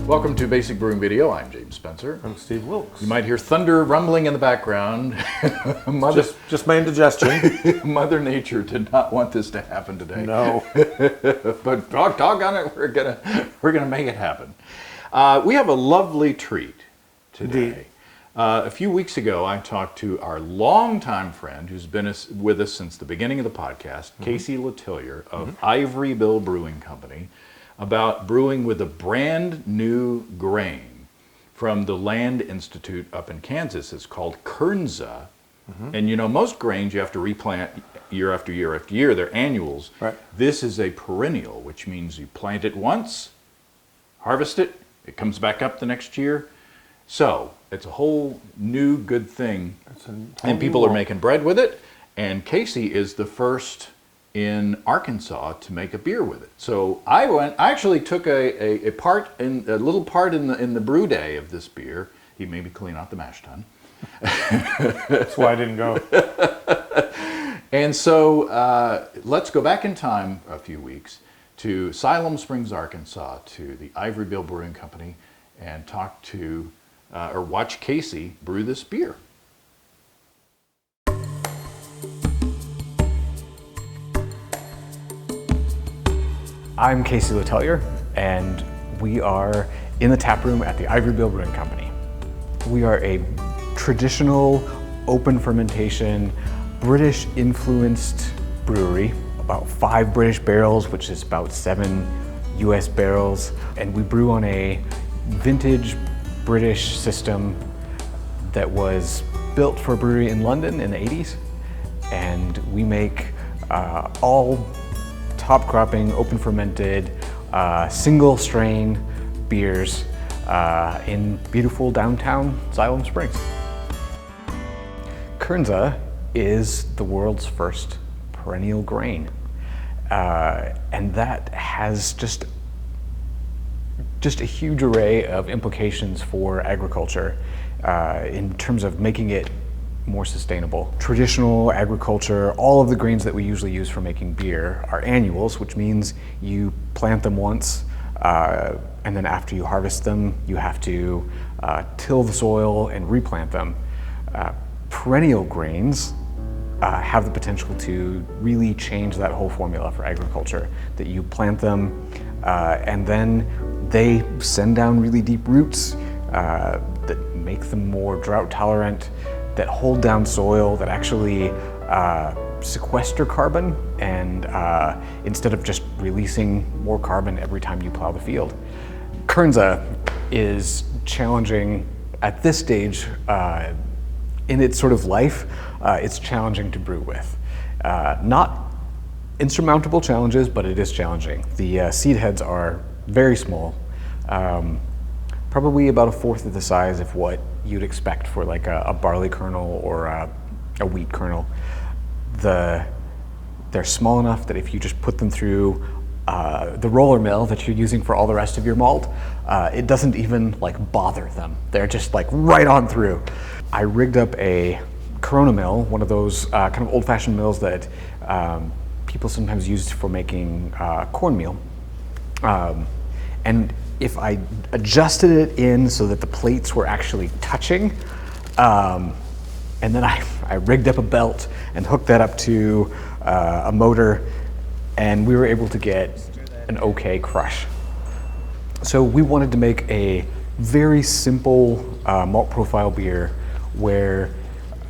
Welcome to Basic Brewing Video. I'm James Spencer. I'm Steve Wilkes. You might hear thunder rumbling in the background. Just my indigestion. Mother Nature did not want this to happen today. No. But doggone it, we're gonna make it happen. We have a lovely treat today. Indeed. A few weeks ago, I talked to our longtime friend who's been with us since the beginning of the podcast, Casey Letellier of Ivory Bill Brewing Company, about brewing with a brand new grain from the Land Institute up in Kansas. It's called Kernza. And you know, most grains you have to replant year after year after year. They're annuals. Right. This is a perennial, which means you plant it once, harvest it, it comes back up the next year. So it's a whole new good thing. And people are making bread with it. And Casey is the first in Arkansas to make a beer with it. So I actually took a little part in the brew day of this beer. He made me clean out the mash tun. That's why I didn't go. And so let's go back in time a few weeks to Siloam Springs, Arkansas, to the Ivory Bill Brewing Company, and talk to or watch Casey brew this beer. I'm Casey Letellier, and we are in the tap room at the Ivory Bill Brewing Company. We are a traditional, open fermentation, British-influenced brewery, about 5 British barrels, which is about 7 US barrels, and we brew on a vintage British system that was built for a brewery in London in the 80s, and we make all top cropping, open fermented, single strain beers in beautiful downtown Siloam Springs. Kernza is the world's first perennial grain, and that has just a huge array of implications for agriculture in terms of making it more sustainable. Traditional agriculture, all of the grains that we usually use for making beer are annuals, which means you plant them once, and then after you harvest them, you have to till the soil and replant them. Perennial grains have the potential to really change that whole formula for agriculture, that you plant them and then they send down really deep roots that make them more drought tolerant, that hold down soil, that actually sequester carbon, and instead of just releasing more carbon every time you plow the field. Kernza is challenging at this stage in its sort of life. It's challenging to brew with. Not insurmountable challenges, but it is challenging. The seed heads are very small, probably about 1/4 of the size of what you'd expect for like a barley kernel or a wheat kernel. They're small enough that if you just put them through the roller mill that you're using for all the rest of your malt, it doesn't even like bother them. They're just like right on through. I rigged up a Corona mill, one of those kind of old-fashioned mills that people sometimes use for making cornmeal. And if I adjusted it in so that the plates were actually touching, and then I rigged up a belt and hooked that up to a motor, and we were able to get an okay crush. So we wanted to make a very simple malt profile beer where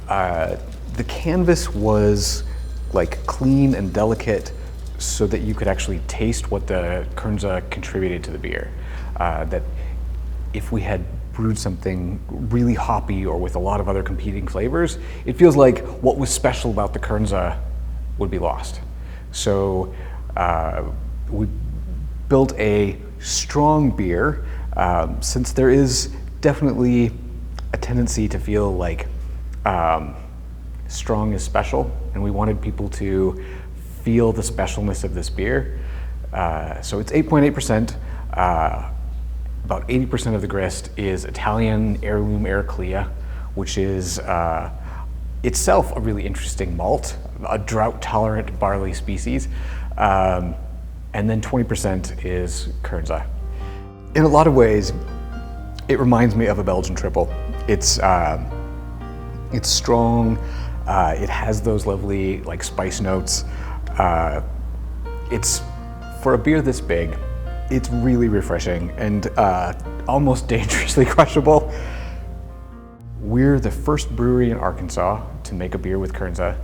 the canvas was like clean and delicate so that you could actually taste what the Kernza contributed to the beer. That if we had brewed something really hoppy or with a lot of other competing flavors, it feels like what was special about the Kernza would be lost. So we built a strong beer, since there is definitely a tendency to feel like strong is special, and we wanted people to feel the specialness of this beer. So it's 8.8%. About 80% of the grist is Italian heirloom Ericlea, which is itself a really interesting malt, a drought-tolerant barley species. And then 20% is Kernza. in a lot of ways, it reminds me of a Belgian triple. It's strong. It has those lovely like spice notes. It's for a beer this big, it's really refreshing and almost dangerously crushable. We're the first brewery in Arkansas to make a beer with Kernza,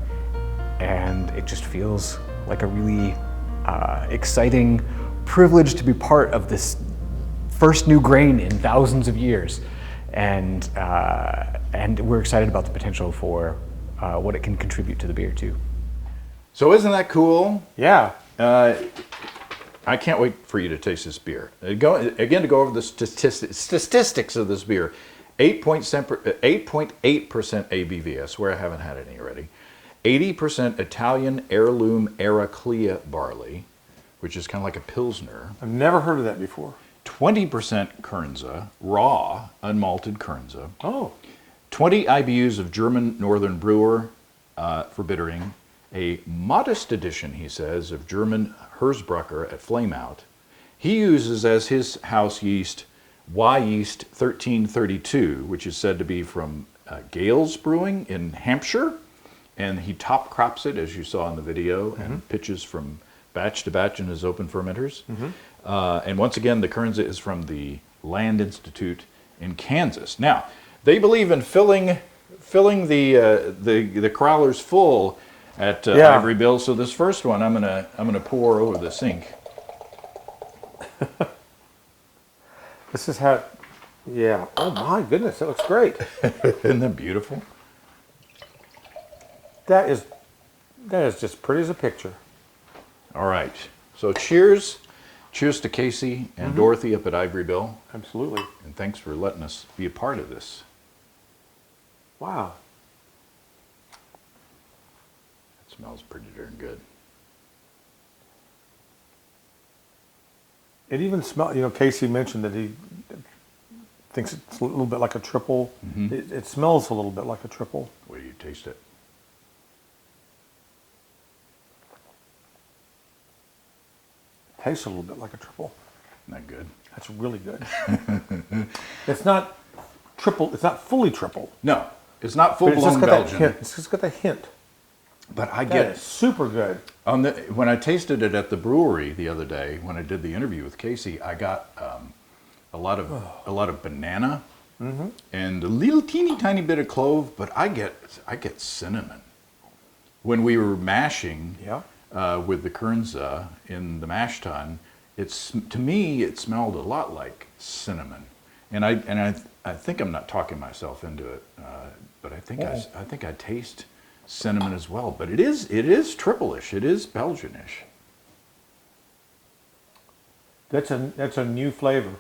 and it just feels like a really exciting privilege to be part of this first new grain in thousands of years. And we're excited about the potential for what it can contribute to the beer too. So isn't that cool? Yeah. I can't wait for you to taste this beer. To go over the statistics of this beer. 8.8% ABV. I swear I haven't had any already. 80% Italian heirloom Eraclea barley, which is kind of like a Pilsner. I've never heard of that before. 20% Kernza, raw, unmalted Kernza. Oh. 20 IBUs of German Northern Brewer for bittering. A modest addition, he says, of German Herzbrucker at Flameout. He uses as his house yeast Y yeast 1332, which is said to be from Gales Brewing in Hampshire. And he top crops it, as you saw in the video, and pitches from batch to batch in his open fermenters. And once again, the Kernza is from the Land Institute in Kansas. Now, they believe in filling the crawlers full at Ivory Bill. So this first one, I'm gonna pour over the sink. This is how, yeah. Oh my goodness, that looks great. Isn't that beautiful? That is just pretty as a picture. All right. So cheers. Cheers to Casey and Dorothy up at Ivory Bill. Absolutely. And thanks for letting us be a part of this. Wow. It smells pretty darn good. It even smells, Casey mentioned that he thinks it's a little bit like a triple. It smells a little bit like a triple. Wait till you taste it. Tastes a little bit like a triple. Isn't that good? That's really good. It's not triple. It's not fully triple. No, it's not But it's just full-blown got that Belgian. hint. It's just got the hint. But I That get is super good. when I tasted it at the brewery the other day when I did the interview with Casey, I got a lot of banana and a little teeny tiny bit of clove, but I get cinnamon. When we were mashing with the Kernza in the mash tun, to me it smelled a lot like cinnamon, and I think I'm not talking myself into it, but I think I taste cinnamon as well. But it is triple-ish. It is Belgian-ish. That's a new flavor.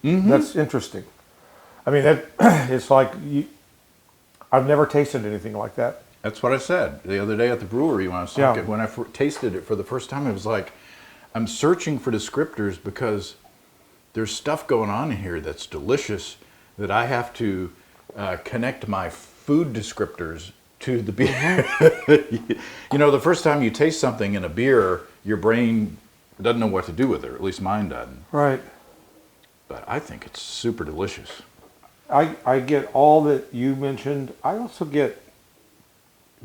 That's interesting. I mean, it's like I've never tasted anything like that. That's what I said the other day at the brewery when I was talking. When I tasted it for the first time, it was like I'm searching for descriptors because there's stuff going on in here that's delicious that I have to connect my food descriptors to the beer. The first time you taste something in a beer, your brain doesn't know what to do with it, or at least mine doesn't. Right. But I think it's super delicious. I get all that you mentioned. I also get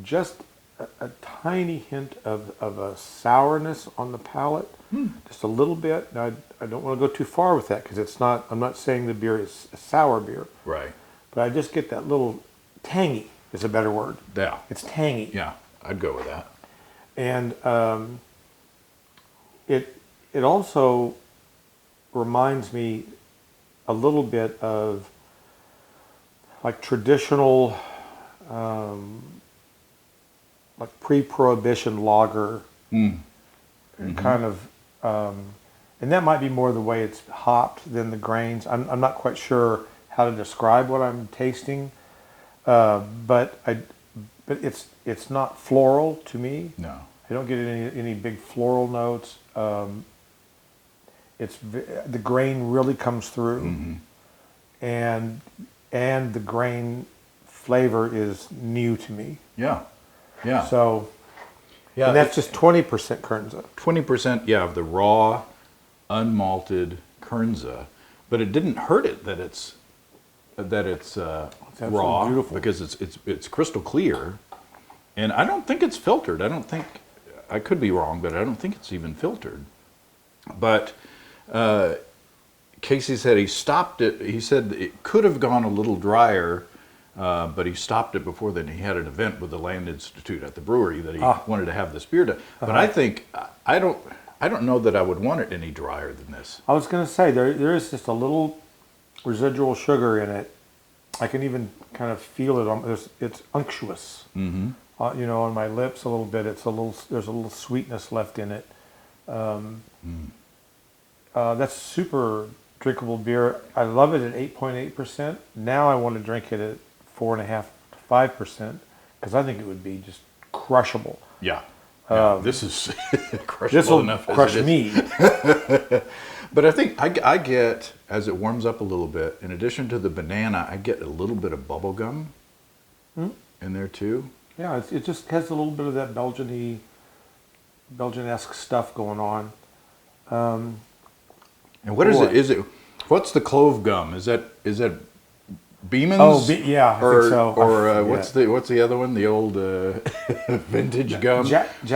just a tiny hint of a sourness on the palate, just a little bit. Now, I don't want to go too far with that because I'm not saying the beer is a sour beer. Right. But I just get that little tangy is a better word. Yeah. It's tangy. Yeah, I'd go with that. And it also reminds me a little bit of like traditional like pre-prohibition lager kind of and that might be more the way it's hopped than the grains. I'm not quite sure how to describe what I'm tasting, but it's not floral to me. No. I don't get any big floral notes. The grain really comes through, and the grain flavor is new to me. Yeah. Yeah. So, yeah, and that's just 20% Kernza. 20%, of the raw, unmalted Kernza. but it didn't hurt it that it's raw, beautiful. because it's crystal clear, and I don't think it's filtered. I don't think, I could be wrong, but I don't think it's even filtered. But Casey said he stopped it. He said it could have gone a little drier, but he stopped it before then. He had an event with the Land Institute at the brewery that he wanted to have this beer done. But I think I don't know that I would want it any drier than this. I was going to say there is just a little residual sugar in it. I can even kind of feel it. It's unctuous. Mm-hmm. You know, on my lips a little bit. There's a little sweetness left in it. That's super drinkable beer. I love it at 8.8%. Now I want to drink it at 4.5% to 5% because I think it would be just crushable. Yeah. This is crushable This will enough crush as it is. me. But I think I get, as it warms up a little bit, in addition to the banana, I get a little bit of bubble gum in there too. Yeah, it just has a little bit of that Belgian-esque stuff going on. And what is it? Is it, what's the clove gum? Is that Beeman's? Oh, yeah, I think so. Or what's the other one? The old vintage gum?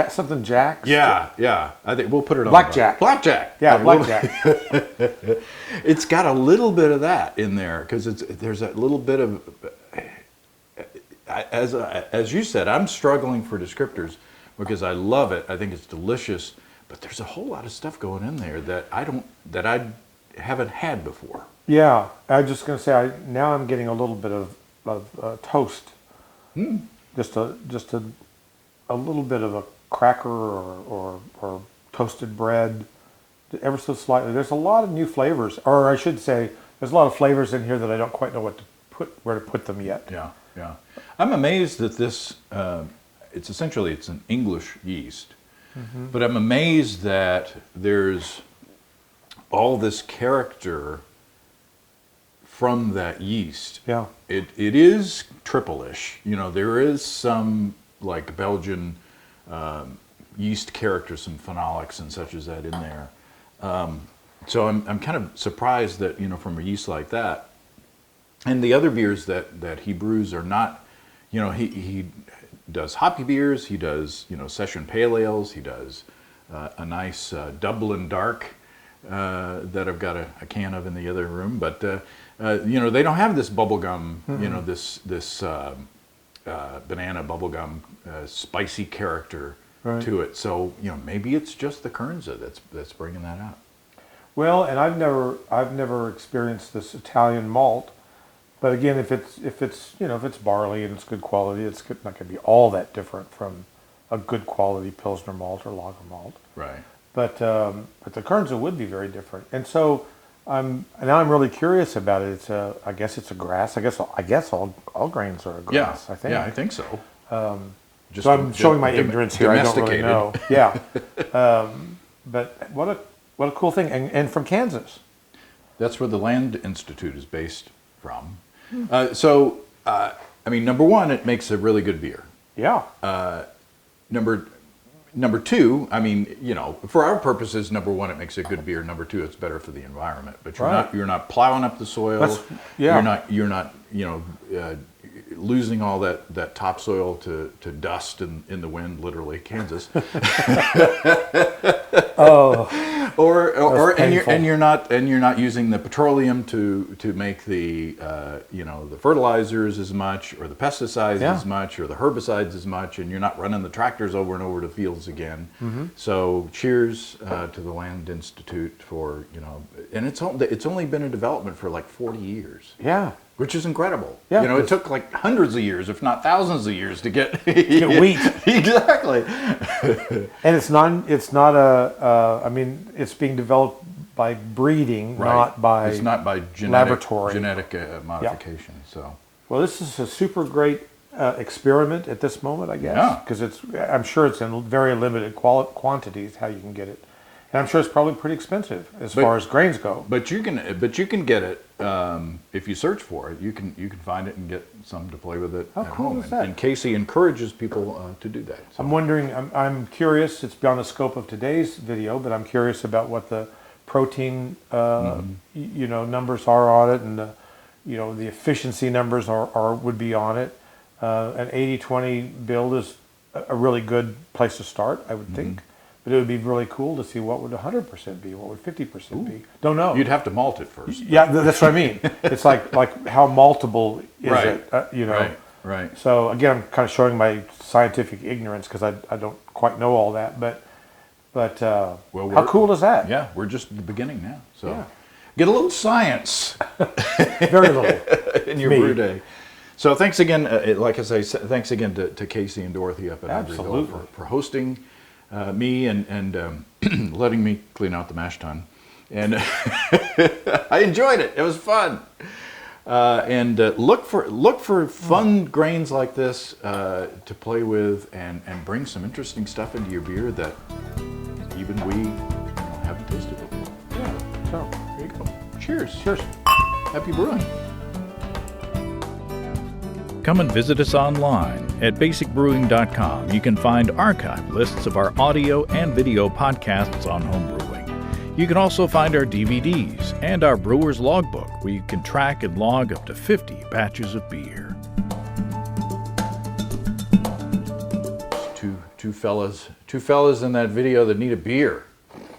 Something Jack's? Yeah. I think we'll put it on. Blackjack. Blackjack. Yeah, Blackjack. It's got a little bit of that in there because there's that little bit of. As you said, I'm struggling for descriptors because I love it. I think it's delicious, but there's a whole lot of stuff going in there that I haven't had before. Yeah, I was just going to say, now I'm getting a little bit of toast. Just a little bit of a cracker or toasted bread, ever so slightly. There's a lot of new flavors, or I should say, there's a lot of flavors in here that I don't quite know where to put them yet. Yeah. I'm amazed that this, it's an English yeast, but I'm amazed that there's all this character from that yeast. Yeah. It is triple-ish. You know, there is some like Belgian yeast character, some phenolics and such as that in there. So I'm kind of surprised that, you know, from a yeast like that. And the other beers that he brews are not, you know, he does hoppy beers, he does, you know, session pale ales, he does a nice Dublin Dark that I've got a can of in the other room, but you know, they don't have this bubblegum, you know, this banana bubblegum spicy character to it. So, you know, maybe it's just the Kernza that's bringing that out. Well, and I've never experienced this Italian malt, but again, if it's barley and it's good quality, it's not going to be all that different from a good quality Pilsner malt or lager malt. Right. But the Kernza would be very different, and so I'm really curious about it. I guess it's a grass. I guess all grains are a grass. I think. Yeah, I think so. So I'm showing my ignorance here. I don't really know. Yeah. But what a cool thing, and from Kansas. That's where the Land Institute is based from. So I mean, number one, it makes a really good beer. Yeah. Number two, I mean, you know, for our purposes, number one, it makes a good beer. Number two, it's better for the environment. But you're not plowing up the soil. You're not you know losing all that topsoil to dust in the wind, literally, Kansas. And you're not using the petroleum to make the you know, the fertilizers as much, or the pesticides as much, or the herbicides as much, and you're not running the tractors over and over to fields again. So cheers to the Land Institute for, you know, and it's only been in development for like 40 years. Yeah. Which is incredible. Yeah, you know, it took like hundreds of years, if not thousands of years, to get wheat. Exactly. And it's not I mean, it's being developed by breeding, not by laboratory genetic modification. So, well, this is a super great experiment at this moment, I guess. Yeah. Because I'm sure it's in very limited quantities how you can get it, and I'm sure it's probably pretty expensive as far as grains go. But you can get it if you search for it. You can find it and get some to play with it at home. Is that? And Casey encourages people to do that. So. I'm wondering. I'm curious. It's beyond the scope of today's video, but I'm curious about what the protein, numbers are on it, and the efficiency numbers would be on it. An 80-20 build is a really good place to start, I would think. But it would be really cool to see what would 100% be, what would 50% be. Don't know. You'd have to malt it first. Yeah, that's what I mean. It's like how maltable is it? Right. So again, I'm kind of showing my scientific ignorance because I don't quite know all that. But how cool is that? Yeah, we're just at the beginning now. So Yeah. get a little science Very little. in your brew day. So thanks again, like I say, thanks again to Casey and Dorothy up at Ivory Bill for hosting me and letting me clean out the mash tun. And I enjoyed it. It was fun. And look for fun grains like this to play with and bring some interesting stuff into your beer that even we haven't tasted before. Yeah. So There you go. Cheers. cheers. Happy brewing. Come and visit us online at basicbrewing.com. You can find archive lists of our audio and video podcasts on homebrewing. You can also find our DVDs and our brewer's logbook, where you can track and log up to 50 batches of beer. Two fellas in that video that need a beer,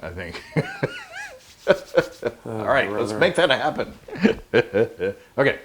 I think. All right, let's make that happen. Okay.